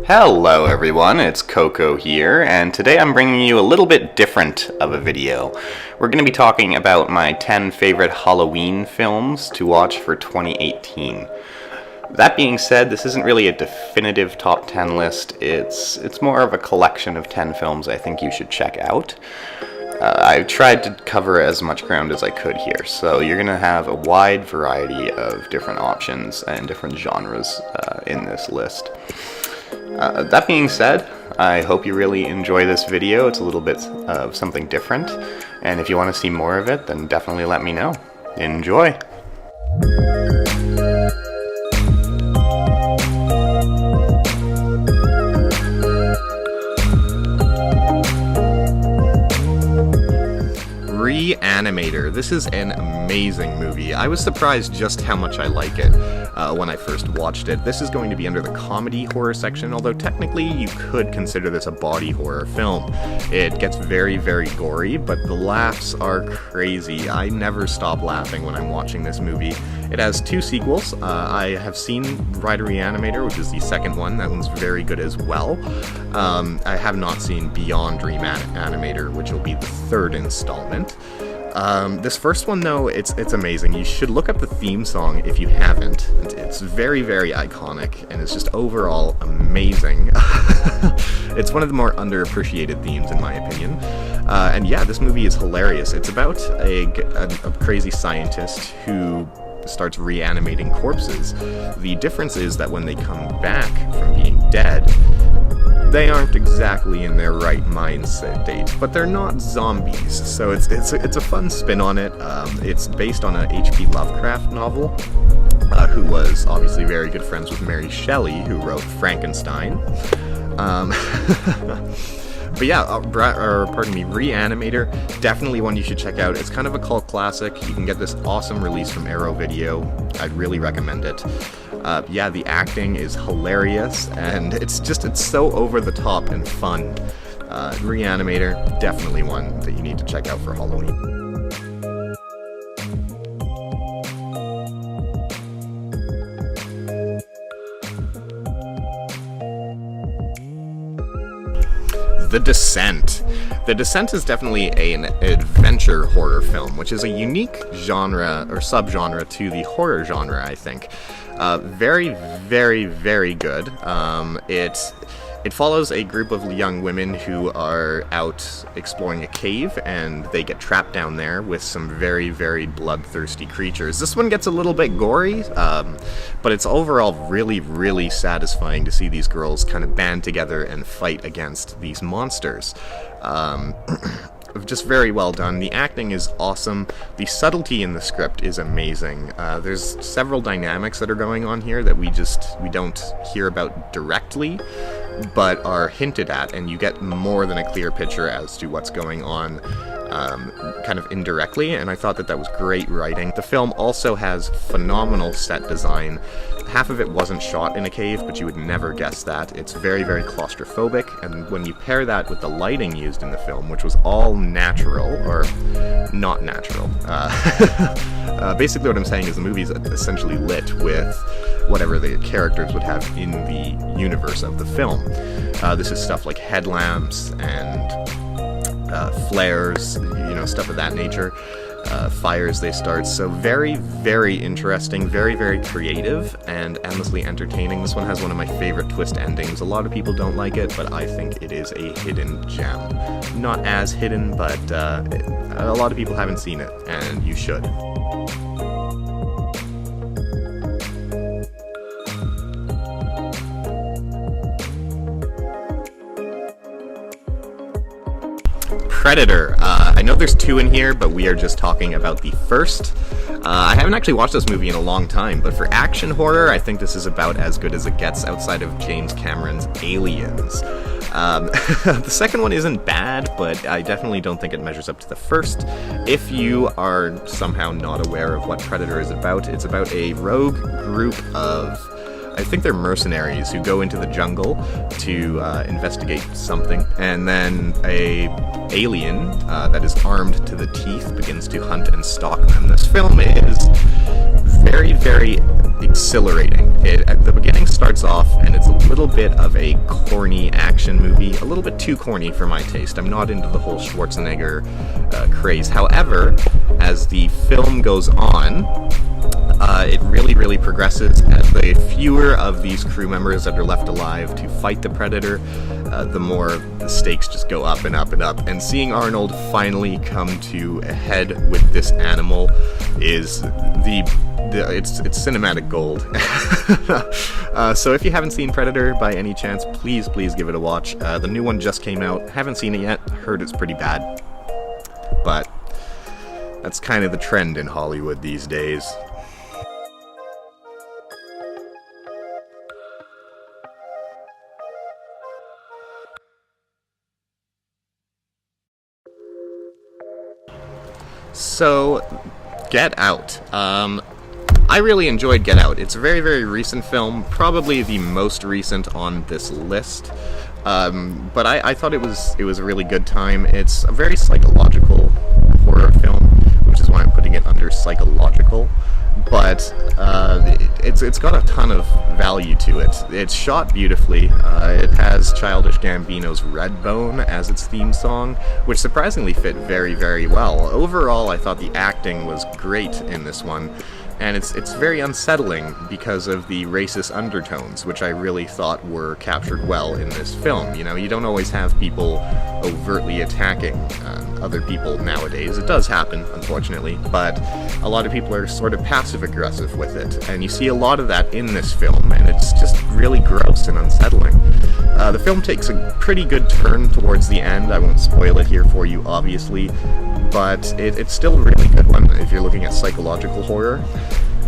Hello everyone, it's Coco here, and today I'm bringing you a little bit different of a video. We're going to be talking about my 10 favorite Halloween films to watch for 2018. That being said, this isn't really a definitive top 10 list, it's more of a collection of 10 films I think you should check out. I've tried to cover as much ground as I could here, so you're going to have a wide variety of different options and different genres in this list. That being said, I hope you really enjoy this video. It's a little bit of something different, and if you want to see more of it, then definitely let me know. Enjoy! ReAnimator. This is an amazing movie. I was surprised just how much I like it when I first watched it. This is going to be under the comedy horror section, although technically you could consider this a body horror film. It gets very, very gory, but the laughs are crazy. I never stop laughing when I'm watching this movie. It has two sequels. I have seen ReAnimator, which is the second one. That one's very good as well. I have not seen Beyond ReAnimator, which will be the third installment. This first one, though, it's amazing. You should look up the theme song if you haven't. It's very, very iconic, and it's just overall amazing. It's one of the more underappreciated themes, in my opinion. And yeah, this movie is hilarious. It's about a crazy scientist who starts reanimating corpses. The difference is that when they come back from being dead, they aren't exactly in their right mind state, but they're not zombies, so it's a fun spin on it. It's based on a H.P. Lovecraft novel, who was obviously very good friends with Mary Shelley, who wrote Frankenstein. But yeah, ReAnimator, definitely one you should check out. It's kind of a cult classic. You can get this awesome release from Arrow Video. I'd really recommend it. Yeah, the acting is hilarious, and it's so over the top and fun. ReAnimator, definitely one that you need to check out for Halloween. The Descent. The Descent is definitely an adventure horror film, which is a unique genre or subgenre to the horror genre, I think. Very, very, very good. It follows a group of young women who are out exploring a cave, and they get trapped down there with some very, very bloodthirsty creatures. This one gets a little bit gory, but it's overall really, really satisfying to see these girls kind of band together and fight against these monsters. Just very well done. The acting is awesome. The subtlety in the script is amazing. There's several dynamics that are going on here that we don't hear about directly, but are hinted at, and you get more than a clear picture as to what's going on kind of indirectly, and I thought that was great writing. The film also has phenomenal set design. Half of it wasn't shot in a cave, but you would never guess that. It's very, very claustrophobic, and when you pair that with the lighting used in the film, which was all natural, or not natural, basically what I'm saying is the movie's essentially lit with whatever the characters would have in the universe of the film. This is stuff like headlamps and flares, stuff of that nature. Fires they start. So very, very interesting, very, very creative, and endlessly entertaining. This one has one of my favorite twist endings. A lot of people don't like it, but I think it is a hidden gem. Not as hidden, but a lot of people haven't seen it, and you should. Predator. I know there's two in here, but we are just talking about the first. I haven't actually watched this movie in a long time, but for action horror, I think this is about as good as it gets outside of James Cameron's Aliens. The second one isn't bad, but I definitely don't think it measures up to the first. If you are somehow not aware of what Predator is about, it's about a rogue group of, I think they're mercenaries who go into the jungle to investigate something, and then a alien that is armed to the teeth begins to hunt and stalk them. This film is very, very exhilarating. At the beginning starts off, and it's a little bit of a corny action movie, a little bit too corny for my taste. I'm not into the whole Schwarzenegger craze. However, as the film goes on, it really progresses, as the fewer of these crew members that are left alive to fight the Predator, the more the stakes just go up and up and up. And seeing Arnold finally come to a head with this animal is it's cinematic gold. So if you haven't seen Predator by any chance, please give it a watch. The new one just came out. Haven't seen it yet. Heard it's pretty bad. But that's kind of the trend in Hollywood these days. So, Get Out. I really enjoyed Get Out. It's a very recent film, probably the most recent on this list. But I thought it was a really good time. It's a very psychological horror film, which is why I'm putting it under psychological. But it's got a ton of value to it. It's shot beautifully. It has Childish Gambino's Redbone as its theme song, which surprisingly fit very well. Overall, I thought the acting was great in this one, and it's very unsettling because of the racist undertones, which I really thought were captured well in this film. You know, you don't always have people overtly attacking other people nowadays. It does happen, unfortunately, but a lot of people are sort of passive-aggressive with it, and you see a lot of that in this film, and it's just really gross and unsettling. The film takes a pretty good turn towards the end. I won't spoil it here for you, obviously, but it's still a really good one if you're looking at psychological horror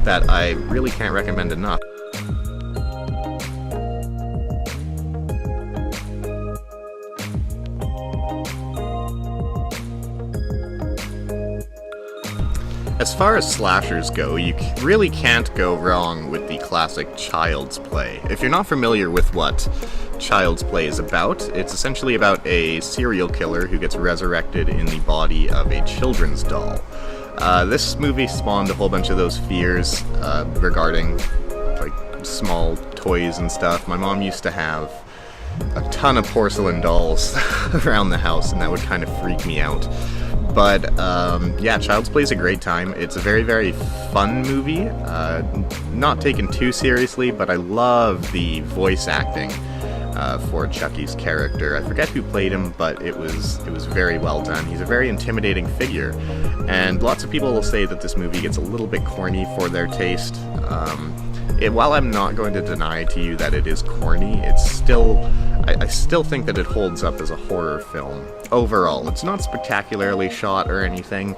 that I really can't recommend enough. As far as slashers go, you really can't go wrong with the classic Child's Play. If you're not familiar with what Child's Play is about, it's essentially about a serial killer who gets resurrected in the body of a children's doll. This movie spawned a whole bunch of those fears regarding like small toys and stuff. My mom used to have a ton of porcelain dolls around the house, and that would kind of freak me out. But yeah, Child's Play is a great time. It's a very fun movie, not taken too seriously, but I love the voice acting for Chucky's character. I forget who played him, but it was very well done. He's a very intimidating figure, and lots of people will say that this movie gets a little bit corny for their taste. While I'm not going to deny to you that it is corny, it's still I still think that it holds up as a horror film. Overall, it's not spectacularly shot or anything,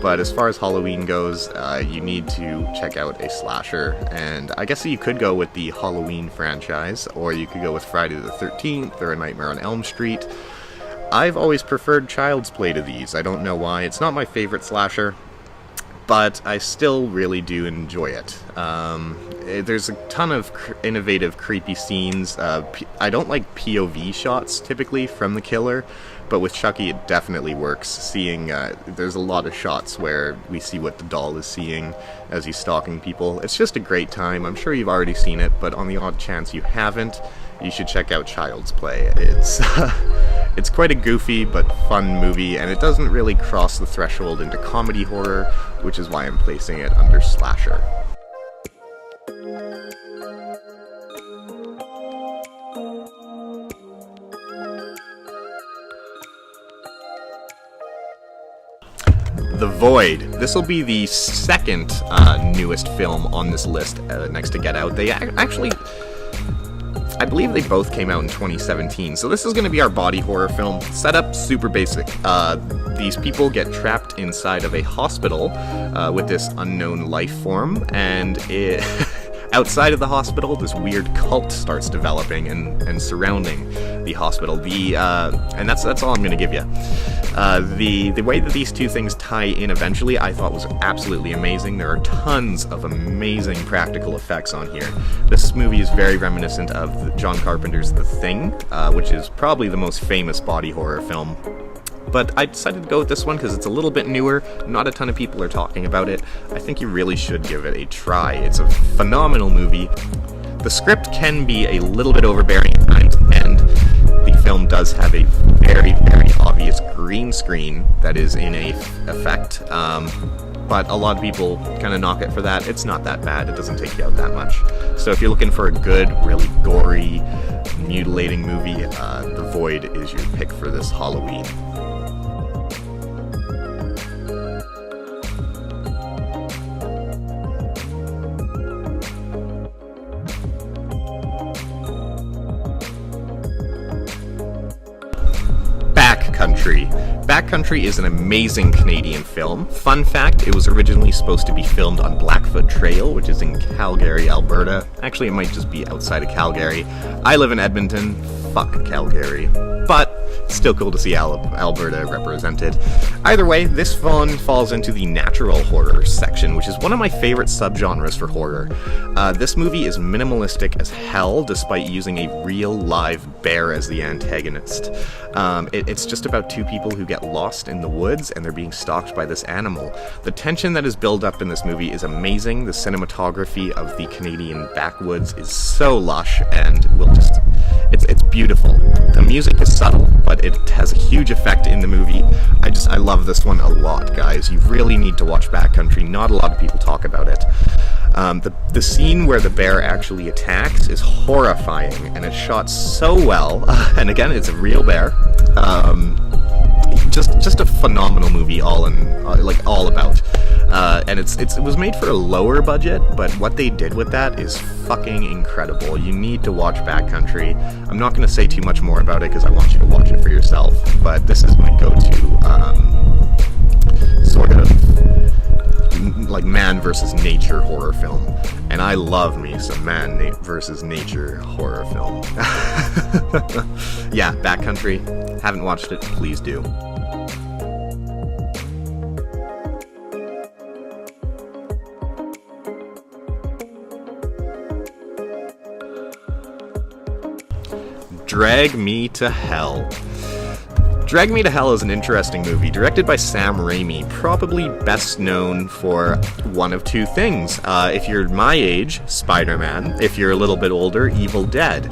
but as far as Halloween goes, you need to check out a slasher, and I guess you could go with the Halloween franchise, or you could go with Friday the 13th or A Nightmare on Elm Street. I've always preferred Child's Play to these. I don't know why. It's not my favorite slasher, but I still really do enjoy it. There's a ton of innovative, creepy scenes. I don't like POV shots, typically, from the killer, but with Chucky it definitely works. There's a lot of shots where we see what the doll is seeing as he's stalking people. It's just a great time. I'm sure you've already seen it, but on the odd chance you haven't, you should check out Child's Play. It's quite a goofy but fun movie, and it doesn't really cross the threshold into comedy horror, which is why I'm placing it under slasher. The Void. This will be the second newest film on this list next to Get Out. They actually, I believe they both came out in 2017, so this is going to be our body horror film. Setup, super basic. These people get trapped inside of a hospital with this unknown life form, and outside of the hospital, this weird cult starts developing and surrounding the hospital. And that's all I'm going to give you. The way that these two things tie in eventually, I thought was absolutely amazing. There are tons of amazing practical effects on here. This movie is very reminiscent of John Carpenter's The Thing, which is probably the most famous body horror film. But I decided to go with this one because it's a little bit newer. Not a ton of people are talking about it. I think you really should give it a try. It's a phenomenal movie. The script can be a little bit overbearing at times, and the film does have a very, very obvious green screen that is in effect, but a lot of people kind of knock it for that. It's not that bad. It doesn't take you out that much. So if you're looking for a good, really gory, mutilating movie, The Void is your pick for this Halloween. Backcountry is an amazing Canadian film. Fun fact, it was originally supposed to be filmed on Blackfoot Trail, which is in Calgary, Alberta. Actually, it might just be outside of Calgary. I live in Edmonton. Fuck Calgary. But still cool to see Alberta represented. Either way, this one falls into the natural horror section, which is one of my favorite subgenres for horror. This movie is minimalistic as hell, despite using a real live bear as the antagonist. It's just about two people who get lost in the woods and they're being stalked by this animal. The tension that is built up in this movie is amazing. The cinematography of the Canadian backwoods is so lush and it's beautiful. The music is subtle, but it has a huge effect in the movie. I love this one a lot, guys. You really need to watch Backcountry. Not a lot of people talk about it. The scene where the bear actually attacks is horrifying, and it's shot so well. And again, it's a real bear. Just a phenomenal movie, all about. And it was made for a lower budget, but what they did with that is fucking incredible. You need to watch Backcountry. I'm not going to say too much more about it because I want you to watch it for yourself. But this is my go-to sort of like man versus nature horror film, and I love me some man versus nature horror film. Yeah, Backcountry. Haven't watched it? Please do. Drag Me to Hell. Drag Me to Hell is an interesting movie, directed by Sam Raimi, probably best known for one of two things. If you're my age, Spider-Man. If you're a little bit older, Evil Dead.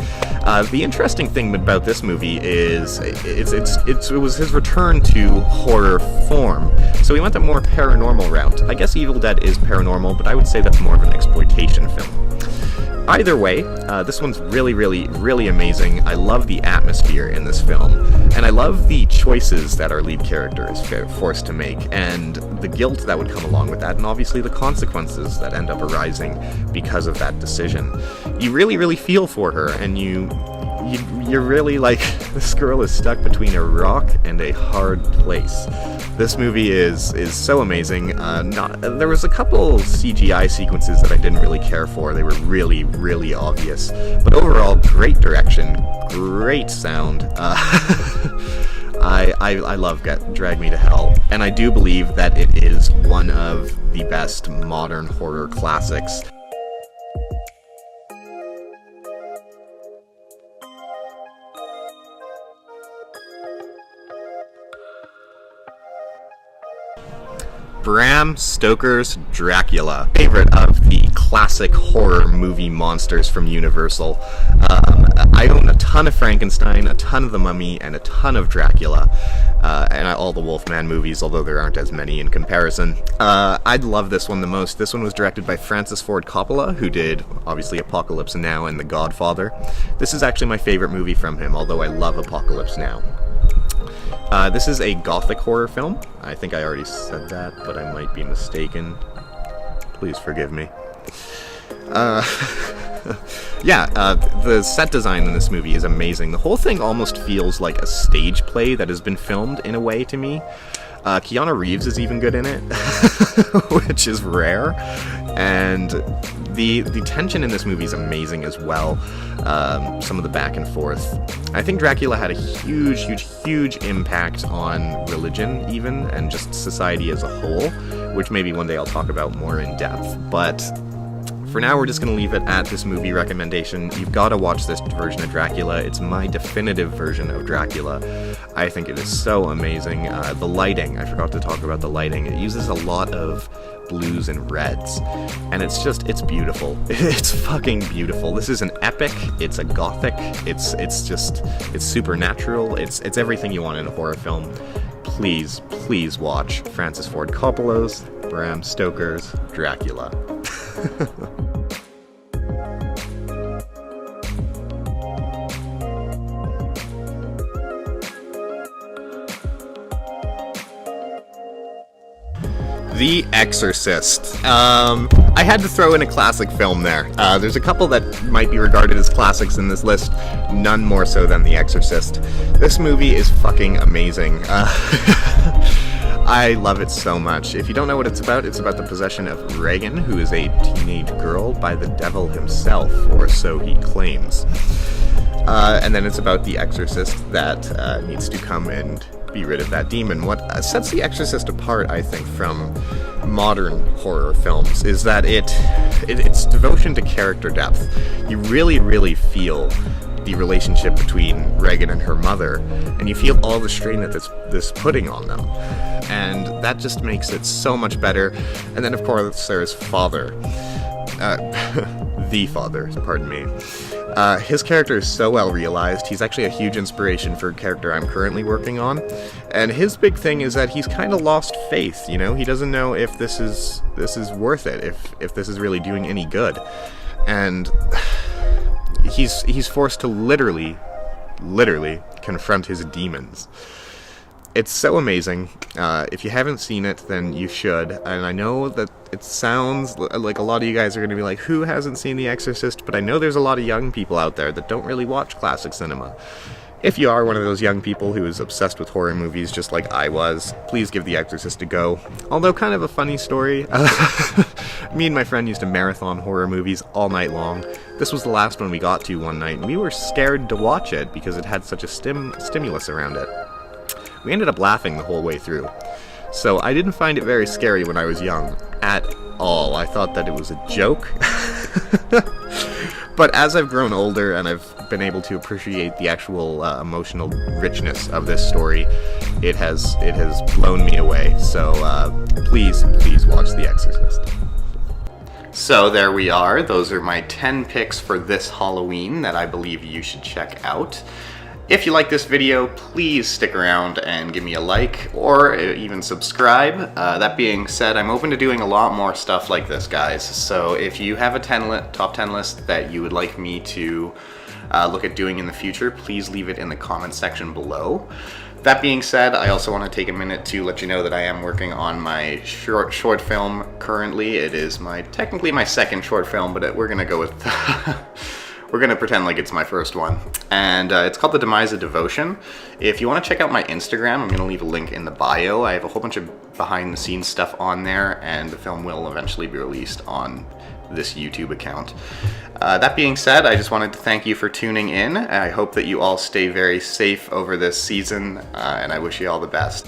The interesting thing about this movie is it was his return to horror form. So he went a more paranormal route. I guess Evil Dead is paranormal, but I would say that's more of an exploitation film. Either way, this one's really, really, really amazing. I love the atmosphere in this film, and I love the choices that our lead character is forced to make, and the guilt that would come along with that, and obviously the consequences that end up arising because of that decision. You really, really feel for her, and you're really like, this girl is stuck between a rock and a hard place. This movie is so amazing. There was a couple CGI sequences that I didn't really care for. They were really, really obvious. But overall, great direction, great sound. I love Drag Me to Hell, and I do believe that it is one of the best modern horror classics. Bram Stoker's Dracula, favorite of the classic horror movie monsters from Universal. I own a ton of Frankenstein, a ton of The Mummy, and a ton of Dracula, and all the Wolfman movies, although there aren't as many in comparison. I'd love this one the most. This one was directed by Francis Ford Coppola, who did, obviously, Apocalypse Now and The Godfather. This is actually my favorite movie from him, although I love Apocalypse Now. This is a gothic horror film. I think I already said that, but I might be mistaken. Please forgive me. The set design in this movie is amazing. The whole thing almost feels like a stage play that has been filmed in a way to me. Keanu Reeves is even good in it, which is rare. And the tension in this movie is amazing as well. Some of the back and forth. I think Dracula had a huge, huge, huge impact on religion even, and just society as a whole, which maybe one day I'll talk about more in depth. But for now, we're just going to leave it at this movie recommendation. You've got to watch this version of Dracula. It's my definitive version of Dracula. I think it is so amazing. The lighting, I forgot to talk about the lighting. It uses a lot of blues and reds. And it's beautiful. It's fucking beautiful. This is an epic, it's a gothic, it's supernatural, it's everything you want in a horror film. Please, please watch Francis Ford Coppola's Bram Stoker's Dracula. The Exorcist. I had to throw in a classic film there. There's a couple that might be regarded as classics in this list, none more so than The Exorcist. This movie is fucking amazing. I love it so much. If you don't know what it's about the possession of Regan, who is a teenage girl by the devil himself, or so he claims. And then it's about the exorcist that needs to come and be rid of that demon. What sets The Exorcist apart, I think, from modern horror films is that its devotion to character depth. You really, really feel the relationship between Regan and her mother, and you feel all the strain that this putting on them. And that just makes it so much better. And then, of course, there's Father. The Father, pardon me. His character is so well realized. He's actually a huge inspiration for a character I'm currently working on. And his big thing is that he's kind of lost faith, you know? He doesn't know if this is worth it, if this is really doing any good. And he's forced to literally confront his demons. It's so amazing. If you haven't seen it, then you should. And I know that it sounds like a lot of you guys are going to be like, who hasn't seen The Exorcist? But I know there's a lot of young people out there that don't really watch classic cinema. If you are one of those young people who is obsessed with horror movies just like I was, please give The Exorcist a go. Although kind of a funny story. Me and my friend used to marathon horror movies all night long. This was the last one we got to one night, and we were scared to watch it because it had such a stimulus around it. We ended up laughing the whole way through. So I didn't find it very scary when I was young, at all. I thought that it was a joke. But as I've grown older and I've been able to appreciate the actual emotional richness of this story, it has blown me away. So please watch The Exorcist. So there we are. Those are my 10 picks for this Halloween that I believe you should check out. If you like this video, please stick around and give me a like, or even subscribe. That being said, I'm open to doing a lot more stuff like this, guys. So if you have a top 10 list that you would like me to look at doing in the future, please leave it in the comment section below. That being said, I also want to take a minute to let you know that I am working on my short film currently. It is technically my second short film, but we're gonna go with we're gonna pretend like it's my first one. And it's called The Demise of Devotion. If you want to check out my Instagram, I'm gonna leave a link in the bio. I have a whole bunch of behind the scenes stuff on there, and the film will eventually be released on this YouTube account. That being said, I just wanted to thank you for tuning in. I hope that you all stay very safe over this season, and I wish you all the best.